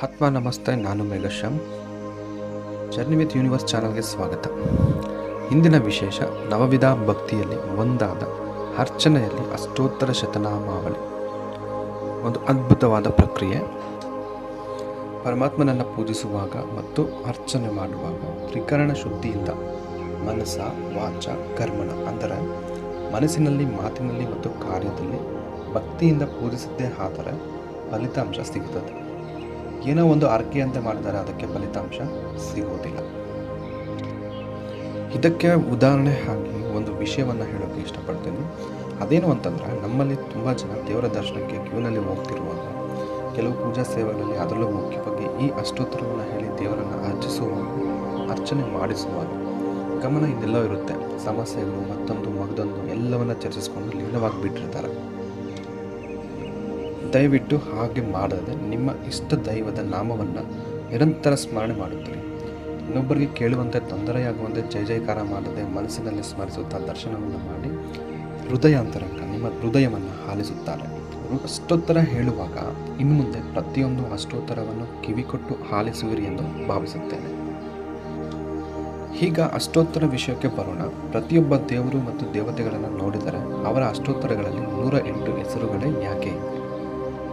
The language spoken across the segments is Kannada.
ಆತ್ಮ ನಮಸ್ತೆ. ನಾನು ಮೇಘಶ್ಯಾಮ್. ಜರ್ನಿ ವಿತ್ ಯೂನಿವರ್ಸ್ ಚಾನಲ್ಗೆ ಸ್ವಾಗತ. ಇಂದಿನ ವಿಶೇಷ ನವವಿಧ ಭಕ್ತಿಯಲ್ಲಿ ಒಂದಾದ ಅರ್ಚನೆಯಲ್ಲಿ ಅಷ್ಟೋತ್ತರ ಶತನಾಮಾವಳಿ. ಒಂದು ಅದ್ಭುತವಾದ ಪ್ರಕ್ರಿಯೆ. ಪರಮಾತ್ಮನನ್ನು ಪೂಜಿಸುವಾಗ ಮತ್ತು ಅರ್ಚನೆ ಮಾಡುವಾಗ ತ್ರಿಕರಣ ಶುದ್ಧಿಯಿಂದ ಮನಸ್ಸ, ವಾಚ, ಕರ್ಮಣ ಅಂದರೆ ಮನಸ್ಸಿನಲ್ಲಿ, ಮಾತಿನಲ್ಲಿ ಮತ್ತು ಕಾರ್ಯದಲ್ಲಿ ಭಕ್ತಿಯಿಂದ ಪೂಜಿಸಿದ್ದೇ ಆದರೆ ಫಲಿತಾಂಶ ಸಿಗುತ್ತದೆ. ಏನೋ ಒಂದು ಅರ್ಕೆಯಂತೆ ಮಾಡಿದರೆ ಅದಕ್ಕೆ ಫಲಿತಾಂಶ ಸಿಗುವುದಿಲ್ಲ. ಇದಕ್ಕೆ ಉದಾಹರಣೆ ಆಗಿ ಒಂದು ವಿಷಯವನ್ನು ಹೇಳೋಕ್ಕೆ ಇಷ್ಟಪಡ್ತೀನಿ. ಅದೇನು ಅಂತಂದರೆ, ನಮ್ಮಲ್ಲಿ ತುಂಬ ಜನ ದೇವರ ದರ್ಶನಕ್ಕೆ ಕ್ಯೂನಲ್ಲಿ ಹೋಗ್ತಿರುವಾಗ ಕೆಲವು ಪೂಜಾ ಸೇವೆಗಳಲ್ಲಿ, ಅದರಲ್ಲೂ ಮುಖ್ಯವಾಗಿ ಈ ಅಷ್ಟೋತ್ತರವನ್ನು ಹೇಳಿ ದೇವರನ್ನು ಅರ್ಚಿಸುವಾಗ, ಅರ್ಚನೆ ಮಾಡಿಸುವಾಗ ಗಮನ ಇದೆಲ್ಲೋ ಇರುತ್ತೆ. ಸಮಸ್ಯೆಗಳು ಮಗದೊಂದು ಎಲ್ಲವನ್ನ ಚರ್ಚಿಸಿಕೊಂಡು ಲೀನವಾಗಿ ಬಿಟ್ಟಿರ್ತಾರೆ. ದಯವಿಟ್ಟು ಹಾಗೆ ಮಾಡದೆ ನಿಮ್ಮ ಇಷ್ಟ ದೈವದ ನಾಮವನ್ನು ನಿರಂತರ ಸ್ಮರಣೆ ಮಾಡುತ್ತೀರಿ. ಇನ್ನೊಬ್ಬರಿಗೆ ಕೇಳುವಂತೆ, ತೊಂದರೆಯಾಗುವಂತೆ ಜಯ ಜಯಕಾರ ಮಾಡದೆ ಮನಸ್ಸಿನಲ್ಲಿ ಸ್ಮರಿಸುತ್ತಾ ದರ್ಶನವನ್ನು ಮಾಡಿ ಹೃದಯಾಂತರಂಗ ನಿಮ್ಮ ಹೃದಯವನ್ನು ಆಲಿಸುತ್ತಾರೆ. ಅಷ್ಟೋತ್ತರ ಹೇಳುವಾಗ ಇನ್ನು ಮುಂದೆ ಪ್ರತಿಯೊಂದು ಅಷ್ಟೋತ್ತರವನ್ನು ಕಿವಿಕೊಟ್ಟು ಆಲಿಸುವಿರಿ ಎಂದು ಭಾವಿಸುತ್ತೇನೆ. ಈಗ ಅಷ್ಟೋತ್ತರ ವಿಷಯಕ್ಕೆ ಬರೋಣ. ಪ್ರತಿಯೊಬ್ಬ ದೇವರು ಮತ್ತು ದೇವತೆಗಳನ್ನು ನೋಡಿದರೆ ಅವರ ಅಷ್ಟೋತ್ತರಗಳಲ್ಲಿ 108 ಹೆಸರುಗಳೇ ಯಾಕೆ ಇವೆ?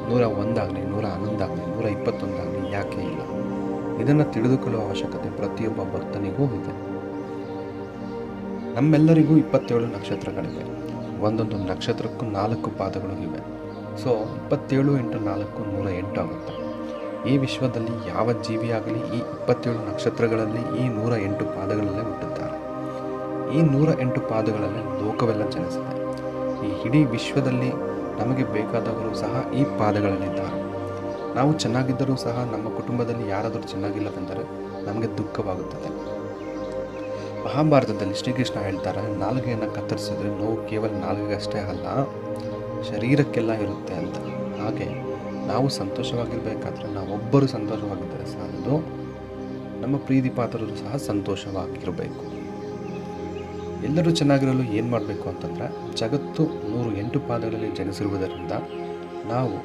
101 ಆಗಲಿ, 111 ಆಗಲಿ, 121 ಆಗಲಿ ಯಾಕೆ ಇಲ್ಲ? ಇದನ್ನು ತಿಳಿದುಕೊಳ್ಳುವ ಅವಶ್ಯಕತೆ ಪ್ರತಿಯೊಬ್ಬ ಭಕ್ತನಿಗೂ ಇದೆ. ನಮ್ಮೆಲ್ಲರಿಗೂ 27 ನಕ್ಷತ್ರಗಳಿವೆ. ಒಂದೊಂದು ನಕ್ಷತ್ರಕ್ಕೂ 4 ಪಾದಗಳು ಇವೆ. ಸೊ 27 × 4 108 ಆಗುತ್ತೆ. ಈ ವಿಶ್ವದಲ್ಲಿ ಯಾವ ಜೀವಿಯಾಗಲಿ ಈ 27 ನಕ್ಷತ್ರಗಳಲ್ಲಿ ಈ 108 ಪಾದಗಳಲ್ಲೇ ಹುಟ್ಟುತ್ತಾರೆ. ಈ 108 ಪಾದಗಳಲ್ಲೇ ಲೋಕವೆಲ್ಲ ಜನಿಸಿದೆ. ಈ ಇಡೀ ವಿಶ್ವದಲ್ಲಿ ನಮಗೆ ಬೇಕಾದವರು ಸಹ ಈ ಪಾದಗಳಲ್ಲಿದ್ದಾರೆ. ನಾವು ಚೆನ್ನಾಗಿದ್ದರೂ ಸಹ ನಮ್ಮ ಕುಟುಂಬದಲ್ಲಿ ಯಾರಾದರೂ ಚೆನ್ನಾಗಿಲ್ಲವೆಂದರೆ ನಮಗೆ ದುಃಖವಾಗುತ್ತದೆ. ಮಹಾಭಾರತದಲ್ಲಿ ಶ್ರೀಕೃಷ್ಣ ಹೇಳ್ತಾರೆ, ನಾಲಿಗೆಯನ್ನು ಕತ್ತರಿಸಿದರೆ ನೋವು ಕೇವಲ ನಾಲಿಗೆ ಅಷ್ಟೇ ಅಲ್ಲ, ಶರೀರಕ್ಕೆಲ್ಲ ಇರುತ್ತೆ ಅಂತ. ಹಾಗೆ ನಾವು ಸಂತೋಷವಾಗಿರಬೇಕಾದ್ರೆ ನಾವೊಬ್ಬರು ಸಂತೋಷವಾಗಿದ್ದರೆ ಸಾಲದು, ನಮ್ಮ ಪ್ರೀತಿ ಪಾತ್ರರು ಸಹ ಸಂತೋಷವಾಗಿರಬೇಕು. ಎಲ್ಲರೂ ಚೆನ್ನಾಗಿರಲು ಏನು ಮಾಡಬೇಕು ಅಂತಂದರೆ, ಜಗತ್ತು 108 ಪಾದಗಳಲ್ಲಿ ಜನಿಸಿರುವುದರಿಂದ ನಾವು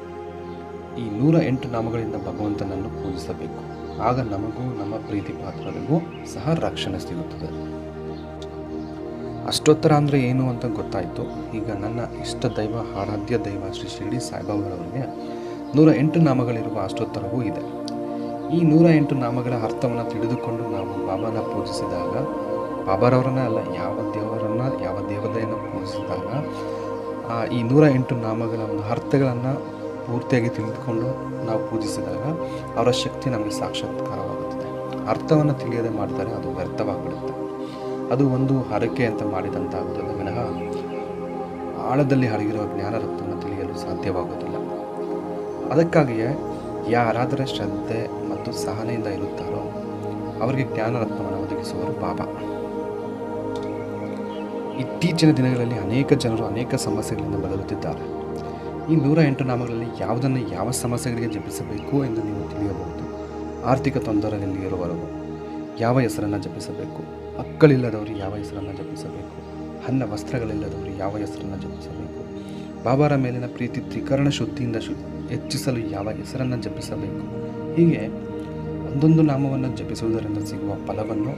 ಈ 108 ನಾಮಗಳಿಂದ ಭಗವಂತನನ್ನು ಪೂಜಿಸಬೇಕು. ಆಗ ನಮಗೂ ನಮ್ಮ ಪ್ರೀತಿ ಪಾತ್ರರಿಗೂ ಸಹ ರಕ್ಷಣೆ ಸಿಗುತ್ತದೆ. ಅಷ್ಟೋತ್ತರ ಅಂದರೆ ಏನು ಅಂತ ಗೊತ್ತಾಯಿತು. ಈಗ ನನ್ನ ಇಷ್ಟ ದೈವ, ಆರಾಧ್ಯ ದೈವ ಶ್ರೀ ಶಿರಡಿ ಸಾಯಿಬಾಬಾರವರಿಗೆ 108 ನಾಮಗಳಿರುವ ಅಷ್ಟೋತ್ತರವೂ ಇದೆ. ಈ 108 ನಾಮಗಳ ಅರ್ಥವನ್ನು ತಿಳಿದುಕೊಂಡು ನಾವು ಬಾಬಾನ ಪೂಜಿಸಿದಾಗ, ಬಾಬಾರವರನ್ನ ಅಲ್ಲ, ಯಾವ ದೇವರನ್ನು, ಯಾವ ದೇವತೆಯನ್ನು ಪೂಜಿಸಿದಾಗ ಈ 108 ನಾಮಗಳ ಒಂದು ಅರ್ಥಗಳನ್ನು ಪೂರ್ತಿಯಾಗಿ ತಿಳಿದುಕೊಂಡು ನಾವು ಪೂಜಿಸಿದಾಗ ಅವರ ಶಕ್ತಿ ನಮಗೆ ಸಾಕ್ಷಾತ್ಕಾರವಾಗುತ್ತದೆ. ಅರ್ಥವನ್ನು ತಿಳಿಯದೆ ಮಾಡಿದರೆ ಅದು ವ್ಯರ್ಥವಾಗಿಬಿಡುತ್ತೆ. ಅದು ಒಂದು ಹರಕೆ ಅಂತ ಮಾಡಿದಂತಾಗುತ್ತದೆ ವಿನಃ ಆಳದಲ್ಲಿ ಅಡಗಿರುವ ಜ್ಞಾನ ರತ್ನವನ್ನು ತಿಳಿಯಲು ಸಾಧ್ಯವಾಗುವುದಿಲ್ಲ. ಅದಕ್ಕಾಗಿಯೇ ಯಾರಾದರೆ ಶ್ರದ್ಧೆ ಮತ್ತು ಸಹನೆಯಿಂದ ಇರುತ್ತಾರೋ ಅವರಿಗೆ ಜ್ಞಾನ ರತ್ನವನ್ನು ಒದಗಿಸುವರು ಬಾಬಾ. ಇತ್ತೀಚಿನ ದಿನಗಳಲ್ಲಿ ಅನೇಕ ಜನರು ಅನೇಕ ಸಮಸ್ಯೆಗಳಿಂದ ಬಳಲುತ್ತಿದ್ದಾರೆ. ಈ 108 ನಾಮಗಳಲ್ಲಿ ಯಾವುದನ್ನು ಯಾವ ಸಮಸ್ಯೆಗಳಿಗೆ ಜಪಿಸಬೇಕು ಎಂದು ನೀವು ತಿಳಿಯಬಹುದು. ಆರ್ಥಿಕ ತೊಂದರೆಯಲ್ಲಿ ಇರುವವರು ಯಾವ ಹೆಸರನ್ನು ಜಪಿಸಬೇಕು, ಮಕ್ಕಳಿಲ್ಲದವರು ಯಾವ ಹೆಸರನ್ನು ಜಪಿಸಬೇಕು, ಅನ್ನ ವಸ್ತ್ರಗಳಿಲ್ಲದವರು ಯಾವ ಹೆಸರನ್ನು ಜಪಿಸಬೇಕು, ಬಾಬಾರ ಮೇಲಿನ ಪ್ರೀತಿ ತ್ರಿಕರಣ ಶುದ್ಧಿಯಿಂದ ಹೆಚ್ಚಿಸಲು ಯಾವ ಹೆಸರನ್ನು ಜಪಿಸಬೇಕು. ಹೀಗೆ ಒಂದೊಂದು ನಾಮವನ್ನು ಜಪಿಸುವುದರಿಂದ ಸಿಗುವ ಫಲವನ್ನು,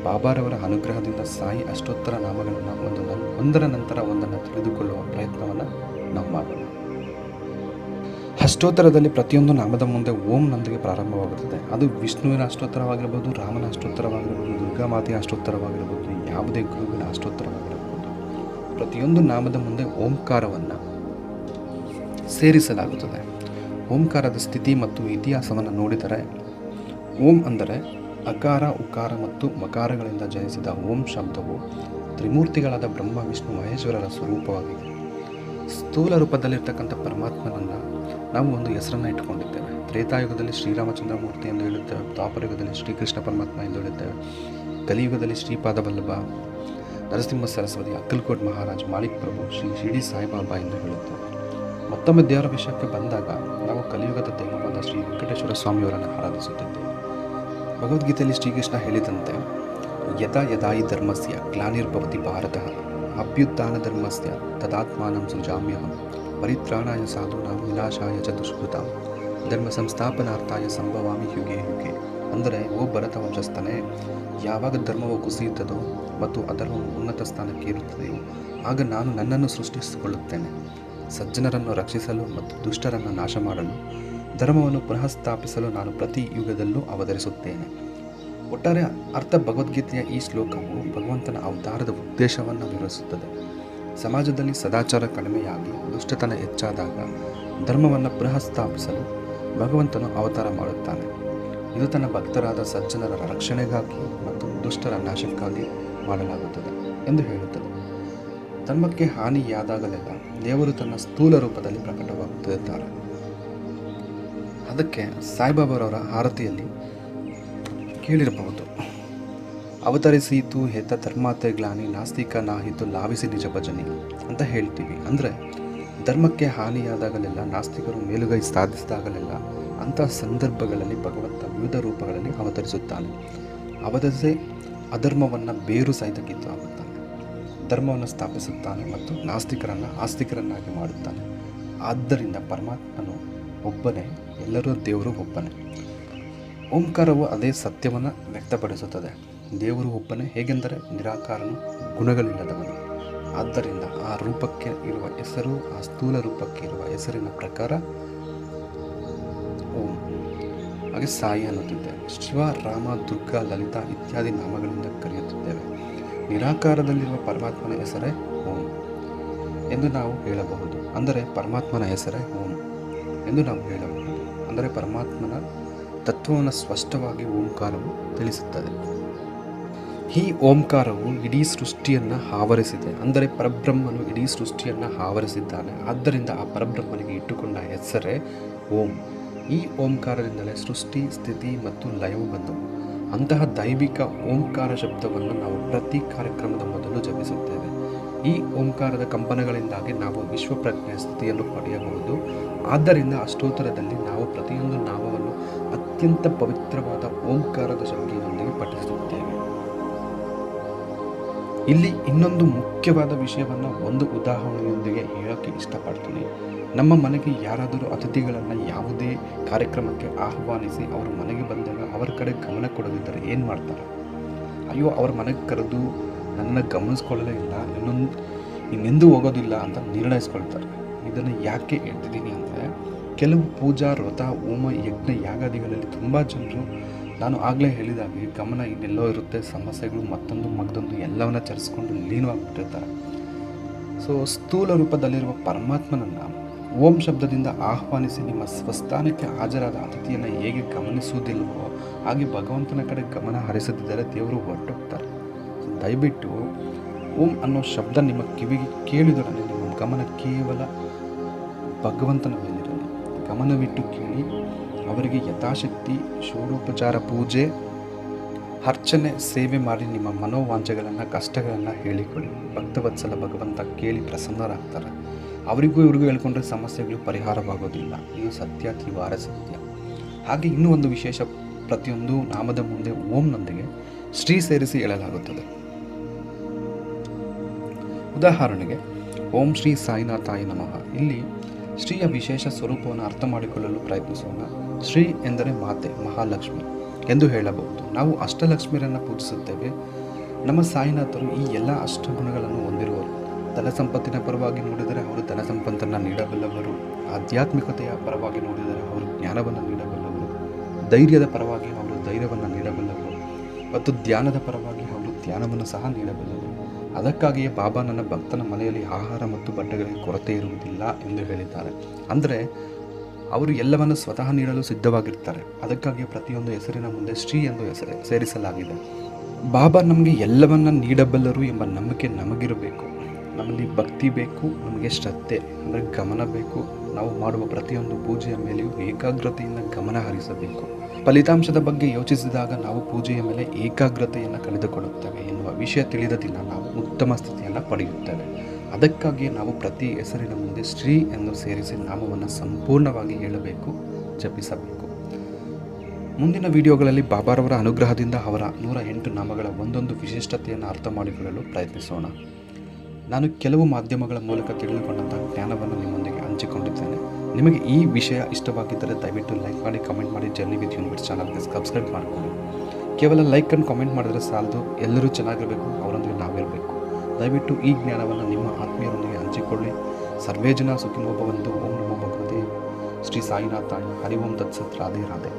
ಬಾಬಾರವರ ಅನುಗ್ರಹದಿಂದ ಸಾಯಿ ಅಷ್ಟೋತ್ತರ ನಾಮಗಳನ್ನು ಒಂದರ ನಂತರ ಒಂದನ್ನು ತಿಳಿದುಕೊಳ್ಳುವ ಪ್ರಯತ್ನವನ್ನು ನಾವು ಮಾಡೋಣ. ಅಷ್ಟೋತ್ತರದಲ್ಲಿ ಪ್ರತಿಯೊಂದು ನಾಮದ ಮುಂದೆ ಓಂನೊಂದಿಗೆ ಪ್ರಾರಂಭವಾಗುತ್ತದೆ. ಅದು ವಿಷ್ಣುವಿನ ಅಷ್ಟೋತ್ತರವಾಗಿರಬಹುದು, ರಾಮನ ಅಷ್ಟೋತ್ತರವಾಗಿರಬಹುದು, ದುರ್ಗಾಮಾತೆಯ ಅಷ್ಟೋತ್ತರವಾಗಿರಬಹುದು, ಯಾವುದೇ ಗುರುವಿನ ಅಷ್ಟೋತ್ತರವಾಗಿರಬಹುದು. ಪ್ರತಿಯೊಂದು ನಾಮದ ಮುಂದೆ ಓಂಕಾರವನ್ನು ಸೇರಿಸಲಾಗುತ್ತದೆ. ಓಂಕಾರದ ಸ್ಥಿತಿ ಮತ್ತು ಇತಿಹಾಸವನ್ನು ನೋಡಿದರೆ, ಓಂ ಅಂದರೆ ಅಕಾರ, ಉಕಾರ ಮತ್ತು ಮಕಾರಗಳಿಂದ ಜನಿಸಿದ ಓಂ ಶಬ್ದವು ತ್ರಿಮೂರ್ತಿಗಳಾದ ಬ್ರಹ್ಮ, ವಿಷ್ಣು, ಮಹೇಶ್ವರರ ಸ್ವರೂಪವಾಗಿದೆ. ಸ್ಥೂಲ ರೂಪದಲ್ಲಿರ್ತಕ್ಕಂಥ ಪರಮಾತ್ಮನನ್ನು ನಾವು ಒಂದು ಹೆಸರನ್ನು ಇಟ್ಟುಕೊಂಡಿದ್ದೇವೆ. ತ್ರೇತಾಯುಗದಲ್ಲಿ ಶ್ರೀರಾಮಚಂದ್ರ ಮೂರ್ತಿ ಎಂದು ಹೇಳುತ್ತೇವೆ, ದ್ವಾಪರಯುಗದಲ್ಲಿ ಶ್ರೀಕೃಷ್ಣ ಪರಮಾತ್ಮ ಎಂದು ಹೇಳುತ್ತೇವೆ, ಕಲಿಯುಗದಲ್ಲಿ ಶ್ರೀಪಾದ ವಲ್ಲಭ, ನರಸಿಂಹ ಸರಸ್ವತಿ, ಅಕ್ಕಲ್ಕೋಟ್ ಮಹಾರಾಜ್, ಮಾಲಿಕ್ ಪ್ರಭು, ಶ್ರೀ ಶಿರಡಿ ಸಾಯಿಬಾಬಾ ಎಂದು ಹೇಳುತ್ತೇವೆ. ಮತ್ತೊಮ್ಮೆ ದೇವರ ವಿಷಯಕ್ಕೆ ಬಂದಾಗ ನಾವು ಕಲಿಯುಗದ ದೈವವಾದ ಶ್ರೀ ವೆಂಕಟೇಶ್ವರ ಸ್ವಾಮಿಯವರನ್ನು ಆರಾಧಿಸುತ್ತಿದ್ದೇವೆ. ಭಗವದ್ಗೀತೆಯಲ್ಲಿ ಶ್ರೀಕೃಷ್ಣ ಹೇಳಿದಂತೆ, ಯದಾ ಯದಾ ಹಿ ಧರ್ಮಸ್ಯ ಗ್ಲಾನಿರ್ಭವತಿ ಭಾರತಃ ಅಭ್ಯುತ್ಥಾನ ಧರ್ಮಸ್ಯ ತದಾತ್ಮಾನಂ ಸೃಜಾಮ್ಯಹಂ ಪರಿತ್ರಾಣಾಯ ಸಾಧೂನಾಂ ವಿನಾಶಾಯ ಚ ದುಷ್ಕೃತಾಂ ಧರ್ಮ ಸಂಸ್ಥಾಪನಾರ್ಥಾಯ ಸಂಭವಾಮಿ ಯುಗೆ ಯುಗೆ. ಅಂದರೆ ಓ ಭರತ ವಂಶಸ್ಥನೇ, ಯಾವಾಗ ಧರ್ಮವು ಕುಸಿಯುತ್ತದೋ ಮತ್ತು ಅಧರ್ಮವು ಉನ್ನತ ಸ್ಥಾನಕ್ಕೆ ಇರುತ್ತದೆಯೋ ಆಗ ನಾನು ನನ್ನನ್ನು ಸೃಷ್ಟಿಸಿಕೊಳ್ಳುತ್ತೇನೆ. ಸಜ್ಜನರನ್ನು ರಕ್ಷಿಸಲು ಮತ್ತು ದುಷ್ಟರನ್ನು ನಾಶ ಮಾಡಲು, ಧರ್ಮವನ್ನು ಪುನಃ ಸ್ಥಾಪಿಸಲು ನಾನು ಪ್ರತಿ ಯುಗದಲ್ಲೂ ಅವತರಿಸುತ್ತೇನೆ. ಒಟ್ಟಾರೆ ಅರ್ಥ ಭಗವದ್ಗೀತೆಯ ಈ ಶ್ಲೋಕವು ಭಗವಂತನ ಅವತಾರದ ಉದ್ದೇಶವನ್ನು ವಿವರಿಸುತ್ತದೆ. ಸಮಾಜದಲ್ಲಿ ಸದಾಚಾರ ಕಡಿಮೆಯಾಗಿ ದುಷ್ಟತನ ಹೆಚ್ಚಾದಾಗ ಧರ್ಮವನ್ನು ಪುನಃ ಸ್ಥಾಪಿಸಲು ಭಗವಂತನು ಅವತಾರ ಮಾಡುತ್ತಾನೆ. ಇದು ತನ್ನ ಭಕ್ತರಾದ ಸಜ್ಜನರ ರಕ್ಷಣೆಗಾಗಿ ಮತ್ತು ದುಷ್ಟರ ನಾಶಕ್ಕಾಗಿ ಮಾಡಲಾಗುತ್ತದೆ ಎಂದು ಹೇಳುತ್ತದೆ. ಧರ್ಮಕ್ಕೆ ಹಾನಿಯಾದಾಗಲೆಲ್ಲ ದೇವರು ತನ್ನ ಸ್ಥೂಲ ರೂಪದಲ್ಲಿ ಪ್ರಕಟವಾಗುತ್ತಿದ್ದಾರೆ. ಅದಕ್ಕೆ ಸಾಯಿಬಾಬಾರವರ ಆರತಿಯಲ್ಲಿ ಕೇಳಿರಬಹುದು, ಅವತರಿಸೀತು ಹೆತ ಧರ್ಮಾತೆ ಗ್ಲಾನಿ ನಾಸ್ತಿಕ ನಾಹಿತು ಲಾವಿಸಿ ನಿಜ ಭಜನಿ ಅಂತ ಹೇಳ್ತೀವಿ. ಅಂದರೆ ಧರ್ಮಕ್ಕೆ ಹಾನಿಯಾದಾಗಲೆಲ್ಲ, ನಾಸ್ತಿಕರು ಮೇಲುಗೈ ಸಾಧಿಸಿದಾಗಲೆಲ್ಲ ಅಂತಹ ಸಂದರ್ಭಗಳಲ್ಲಿ ಭಗವಂತ ವಿವಿಧ ರೂಪಗಳಲ್ಲಿ ಅವತರಿಸುತ್ತಾನೆ. ಅವತರಿಸಿ ಅಧರ್ಮವನ್ನು ಬೇರು ಸಹಿತ ಕಿತ್ತು ಹಾಕುತ್ತಾನೆ, ಧರ್ಮವನ್ನು ಸ್ಥಾಪಿಸುತ್ತಾನೆ ಮತ್ತು ನಾಸ್ತಿಕರನ್ನು ಆಸ್ತಿಕರನ್ನಾಗಿ ಮಾಡುತ್ತಾನೆ. ಆದ್ದರಿಂದ ಪರಮಾತ್ಮನು ಒಬ್ಬನೇ, ಎಲ್ಲರೂ ದೇವರು ಒಬ್ಬನೇ. ಓಂಕಾರವು ಅದೇ ಸತ್ಯವನ್ನು ವ್ಯಕ್ತಪಡಿಸುತ್ತದೆ. ದೇವರು ಒಬ್ಬನೇ, ಹೇಗೆಂದರೆ ನಿರಾಕಾರನು, ಗುಣಗಳಿಲ್ಲದವನು. ಆದ್ದರಿಂದ ಆ ರೂಪಕ್ಕೆ ಇರುವ ಹೆಸರು, ಆ ಸ್ಥೂಲ ರೂಪಕ್ಕೆ ಇರುವ ಹೆಸರಿನ ಪ್ರಕಾರ ಓಂ. ಹಾಗೆ ಸಾಯಿ ಅನ್ನುತ್ತಿದ್ದೇವೆ. ಶಿವ, ರಾಮ, ದುರ್ಗಾ, ಲಲಿತಾ ಇತ್ಯಾದಿ ನಾಮಗಳಿಂದ ಕರೆಯುತ್ತಿದ್ದೇವೆ. ನಿರಾಕಾರದಲ್ಲಿರುವ ಪರಮಾತ್ಮನ ಹೆಸರೇ ಓಂ ಎಂದು ನಾವು ಹೇಳಬಹುದು. ಅಂದರೆ ಪರಮಾತ್ಮನ ಹೆಸರೇ ಓಂ ಎಂದು ನಾವು ಹೇಳಬಹುದು. ಅಂದರೆ ಪರಮಾತ್ಮನ ತತ್ವವನ್ನು ಸ್ಪಷ್ಟವಾಗಿ ಓಂಕಾರವು ತಿಳಿಸುತ್ತದೆ. ಈ ಓಂಕಾರವು ಇಡೀ ಸೃಷ್ಟಿಯನ್ನು ಆವರಿಸಿದೆ. ಅಂದರೆ ಪರಬ್ರಹ್ಮನು ಇಡೀ ಸೃಷ್ಟಿಯನ್ನು ಆವರಿಸಿದ್ದಾನೆ. ಆದ್ದರಿಂದ ಆ ಪರಬ್ರಹ್ಮನಿಗೆ ಇಟ್ಟುಕೊಂಡ ಹೆಸರೇ ಓಂ. ಈ ಓಂಕಾರದಿಂದಲೇ ಸೃಷ್ಟಿ, ಸ್ಥಿತಿ ಮತ್ತು ಲಯವು ಬಂದವು. ಅಂತಹ ದೈವಿಕ ಓಂಕಾರ ಶಬ್ದವನ್ನು ನಾವು ಪ್ರತಿ ಕಾರ್ಯಕ್ರಮದ ಮೊದಲು ಜಪಿಸುತ್ತೇವೆ. ಈ ಓಂಕಾರದ ಕಂಪನಗಳಿಂದಾಗಿ ನಾವು ವಿಶ್ವಪ್ರಜ್ಞೆಯ ಸ್ಥಿತಿಯನ್ನು ಪಡೆಯಬಹುದು. ಆದ್ದರಿಂದ ಅಷ್ಟೋತ್ತರದಲ್ಲಿ ನಾವು ಪ್ರತಿಯೊಂದು ನಾಮವನ್ನು ಅತ್ಯಂತ ಪವಿತ್ರವಾದ ಓಂಕಾರದ ಶಕ್ತಿಯೊಂದಿಗೆ ಪಠಿಸುತ್ತೇವೆ. ಇಲ್ಲಿ ಇನ್ನೊಂದು ಮುಖ್ಯವಾದ ವಿಷಯವನ್ನು ಒಂದು ಉದಾಹರಣೆಯೊಂದಿಗೆ ಹೇಳೋಕ್ಕೆ ಇಷ್ಟಪಡ್ತೀನಿ. ನಮ್ಮ ಮನೆಗೆ ಯಾರಾದರೂ ಅತಿಥಿಗಳನ್ನು ಯಾವುದೇ ಕಾರ್ಯಕ್ರಮಕ್ಕೆ ಆಹ್ವಾನಿಸಿ ಅವರು ಮನೆಗೆ ಬಂದಾಗ ಅವರ ಕಡೆ ಗಮನ ಕೊಡದಿದ್ದರೆ ಏನು ಮಾಡ್ತಾರೆ? ಅಯ್ಯೋ, ಅವ್ರ ಮನೆಗೆ ಕರೆದು ನನ್ನನ್ನು ಗಮನಿಸ್ಕೊಳ್ಳಲೇ ಇಲ್ಲ, ಇನ್ನೆಂದೂ ಹೋಗೋದಿಲ್ಲ ಅಂತ ನಿರ್ಣಯಿಸ್ಕೊಳ್ತಾರೆ. ಇದನ್ನು ಯಾಕೆ ಹೇಳ್ತಿದ್ದೀನಿ ಅಂದರೆ, ಕೆಲವು ಪೂಜಾ, ವ್ರತ, ಹೋಮ, ಯಜ್ಞ, ಯಾಗಾದಿಗಳಲ್ಲಿ ತುಂಬ ಜನರು ನಾನು ಆಗಲೇ ಹೇಳಿದಾಗೆ ಗಮನ ಇನ್ನೆಲ್ಲೋ ಇರುತ್ತೆ, ಸಮಸ್ಯೆಗಳು ಮತ್ತೊಂದು ಎಲ್ಲವನ್ನ ಚರ್ಸ್ಕೊಂಡು ಲೀನವಾಗಿಬಿಟ್ಟಿರ್ತಾರೆ. ಸೊ ಸ್ಥೂಲ ರೂಪದಲ್ಲಿರುವ ಪರಮಾತ್ಮನನ್ನು ಓಂ ಶಬ್ದದಿಂದ ಆಹ್ವಾನಿಸಿ ನಿಮ್ಮ ಸ್ವಸ್ಥಾನಕ್ಕೆ ಹಾಜರಾದ ಅತಿಥಿಯನ್ನು ಹೇಗೆ ಗಮನಿಸುವುದಿಲ್ಲವೋ ಹಾಗೆ ಭಗವಂತನ ಕಡೆ ಗಮನ ಹರಿಸದಿದ್ದರೆ ದೇವರು ಹೊರಟೋಗ್ತಾರೆ. ಸೊ ದಯವಿಟ್ಟು ಓಂ ಅನ್ನೋ ಶಬ್ದ ನಿಮ್ಮ ಕಿವಿಗೆ ಕೇಳಿದೊಡನೆ ನಿಮ್ಮ ಗಮನ ಕೇವಲ ಭಗವಂತನ ಮೇಲಿರಲಿ. ಗಮನವಿಟ್ಟು ಕೇಳಿ, ಅವರಿಗೆ ಯಥಾಶಕ್ತಿ ಷೋಡೋಪಚಾರ ಪೂಜೆ, ಅರ್ಚನೆ, ಸೇವೆ ಮಾಡಿ ನಿಮ್ಮ ಮನೋವಾಂಛೆಗಳನ್ನು, ಕಷ್ಟಗಳನ್ನು ಹೇಳಿಕೊಡಿ. ಭಕ್ತವತ್ಸಲ ಭಗವಂತ ಕೇಳಿ ಪ್ರಸನ್ನರಾಗ್ತಾರೆ. ಅವರಿಗೂ ಇವ್ರಿಗೂ ಹೇಳ್ಕೊಂಡ್ರೆ ಸಮಸ್ಯೆಗಳು ಪರಿಹಾರವಾಗೋದಿಲ್ಲ. ಇದು ಸತ್ಯ, ತೀವಾರ ಸತ್ಯ. ಹಾಗೆ ಇನ್ನೂ ಒಂದು ವಿಶೇಷ, ಪ್ರತಿಯೊಂದು ನಾಮದ ಮುಂದೆ ಓಂನೊಂದಿಗೆ ಶ್ರೀ ಸೇರಿಸಿ ಹೇಳಲಾಗುತ್ತದೆ. ಉದಾಹರಣೆಗೆ ಓಂ ಶ್ರೀ ಸಾಯಿನಾಥಾಯ ನಮಃ. ಇಲ್ಲಿ ಶ್ರೀಯ ವಿಶೇಷ ಸ್ವರೂಪವನ್ನು ಅರ್ಥ ಮಾಡಿಕೊಳ್ಳಲು ಪ್ರಯತ್ನಿಸೋಣ. ಶ್ರೀ ಎಂದರೆ ಮಾತೆ, ಮಹಾಲಕ್ಷ್ಮಿ ಎಂದು ಹೇಳಬಹುದು. ನಾವು ಅಷ್ಟಲಕ್ಷ್ಮಿಯರನ್ನು ಪೂಜಿಸುತ್ತೇವೆ. ನಮ್ಮ ಸಾಯಿನಾಥರು ಈ ಎಲ್ಲ ಅಷ್ಟಗುಣಗಳನ್ನು ಹೊಂದಿರುವರು. ಧನ ಸಂಪತ್ತಿನ ಪರವಾಗಿ ನೋಡಿದರೆ ಅವರು ಧನ ಸಂಪತ್ತನ್ನು ನೀಡಬಲ್ಲವರು. ಆಧ್ಯಾತ್ಮಿಕತೆಯ ಪರವಾಗಿ ನೋಡಿದರೆ ಅವರು ಜ್ಞಾನವನ್ನು ನೀಡಬಲ್ಲವರು. ಧೈರ್ಯದ ಪರವಾಗಿ ಅವರು ಧೈರ್ಯವನ್ನು ನೀಡಬಲ್ಲವರು ಮತ್ತು ಧ್ಯಾನದ ಪರವಾಗಿ ಅವರು ಧ್ಯಾನವನ್ನು ಸಹ ನೀಡಬಲ್ಲವರು. ಅದಕ್ಕಾಗಿಯೇ ಬಾಬಾ ನನ್ನ ಭಕ್ತನ ಮನೆಯಲ್ಲಿ ಆಹಾರ ಮತ್ತು ಬಟ್ಟೆಗಳಿಗೆ ಕೊರತೆ ಇರುವುದಿಲ್ಲ ಎಂದು ಹೇಳಿದ್ದಾರೆ. ಅಂದರೆ ಅವರು ಎಲ್ಲವನ್ನು ಸ್ವತಃ ನೀಡಲು ಸಿದ್ಧವಾಗಿರ್ತಾರೆ. ಅದಕ್ಕಾಗಿಯೇ ಪ್ರತಿಯೊಂದು ಹೆಸರಿನ ಮುಂದೆ ಶ್ರೀ ಎಂದು ಸೇರಿಸಲಾಗಿದೆ. ಬಾಬಾ ನಮಗೆ ಎಲ್ಲವನ್ನ ನೀಡಬಲ್ಲರು ಎಂಬ ನಂಬಿಕೆ ನಮಗಿರಬೇಕು. ನಮ್ಮಲ್ಲಿ ಭಕ್ತಿ ಬೇಕು, ನಮಗೆ ಶ್ರದ್ಧೆ ಅಂದರೆ ಗಮನ ಬೇಕು. ನಾವು ಮಾಡುವ ಪ್ರತಿಯೊಂದು ಪೂಜೆಯ ಮೇಲೆಯೂ ಏಕಾಗ್ರತೆಯಿಂದ ಗಮನ ಹರಿಸಬೇಕು. ಫಲಿತಾಂಶದ ಬಗ್ಗೆ ಯೋಚಿಸಿದಾಗ ನಾವು ಪೂಜೆಯ ಮೇಲೆ ಏಕಾಗ್ರತೆಯನ್ನು ಕಳೆದುಕೊಳ್ಳುತ್ತೇವೆ ಎನ್ನುವ ವಿಷಯ ತಿಳಿದ ದಿನ ನಾವು ಉತ್ತಮ ಸ್ಥಿತಿಯನ್ನು ಪಡೆಯುತ್ತೇವೆ. ಅದಕ್ಕಾಗಿಯೇ ನಾವು ಪ್ರತಿ ಹೆಸರಿನ ಮುಂದೆ ಶ್ರೀ ಎಂದು ಸೇರಿಸಿ ನಾಮವನ್ನು ಸಂಪೂರ್ಣವಾಗಿ ಹೇಳಬೇಕು, ಜಪಿಸಬೇಕು. ಮುಂದಿನ ವಿಡಿಯೋಗಳಲ್ಲಿ ಬಾಬಾರವರ ಅನುಗ್ರಹದಿಂದ ಅವರ 108 ನಾಮಗಳ ಒಂದೊಂದು ವಿಶಿಷ್ಟತೆಯನ್ನು ಅರ್ಥ ಮಾಡಿಕೊಳ್ಳಲು ಪ್ರಯತ್ನಿಸೋಣ. ನಾನು ಕೆಲವು ಮಾಧ್ಯಮಗಳ ಮೂಲಕ ತಿಳಿದುಕೊಂಡಂಥ ಜ್ಞಾನವನ್ನು ನಿಮ್ಮೊಂದಿಗೆ ಹಂಚಿಕೊಂಡಿದ್ದೇನೆ. ನಿಮಗೆ ಈ ವಿಷಯ ಇಷ್ಟವಾಗಿದ್ದರೆ ದಯವಿಟ್ಟು ಲೈಕ್ ಮಾಡಿ, ಕಮೆಂಟ್ ಮಾಡಿ. ಜರ್ನಿ ವಿತ್ ಯೂನಿವರ್ಸ್ ಚಾನಲ್ಗೆ ಸಬ್ಸ್ಕ್ರೈಬ್ ಮಾಡಿಕೊಳ್ಳಿ. ಕೇವಲ ಲೈಕ್ ಆ್ಯಂಡ್ ಕಾಮೆಂಟ್ ಮಾಡಿದ್ರೆ ಸಾಲದು, ಎಲ್ಲರೂ ಚೆನ್ನಾಗಿರಬೇಕು, ಅವರೊಂದಿಗೆ ನಾವಿರಬೇಕು. ದಯವಿಟ್ಟು ಈ ಜ್ಞಾನವನ್ನು ನಿಮ್ಮ ಆತ್ಮೀಯರೊಂದಿಗೆ ಹಂಚಿಕೊಳ್ಳಿ. ಸರ್ವೇ ಜನ ಸುಖಿನೋ ಭವಂತು. ಓಂ ನಮೋ ಭಗವತೆ ಶ್ರೀ ಸಾಯಿನಾಥಾಯ. ಹರಿ ಓಂ ತತ್ಸತ್. ರಾಧೆ ರಾಧೆ.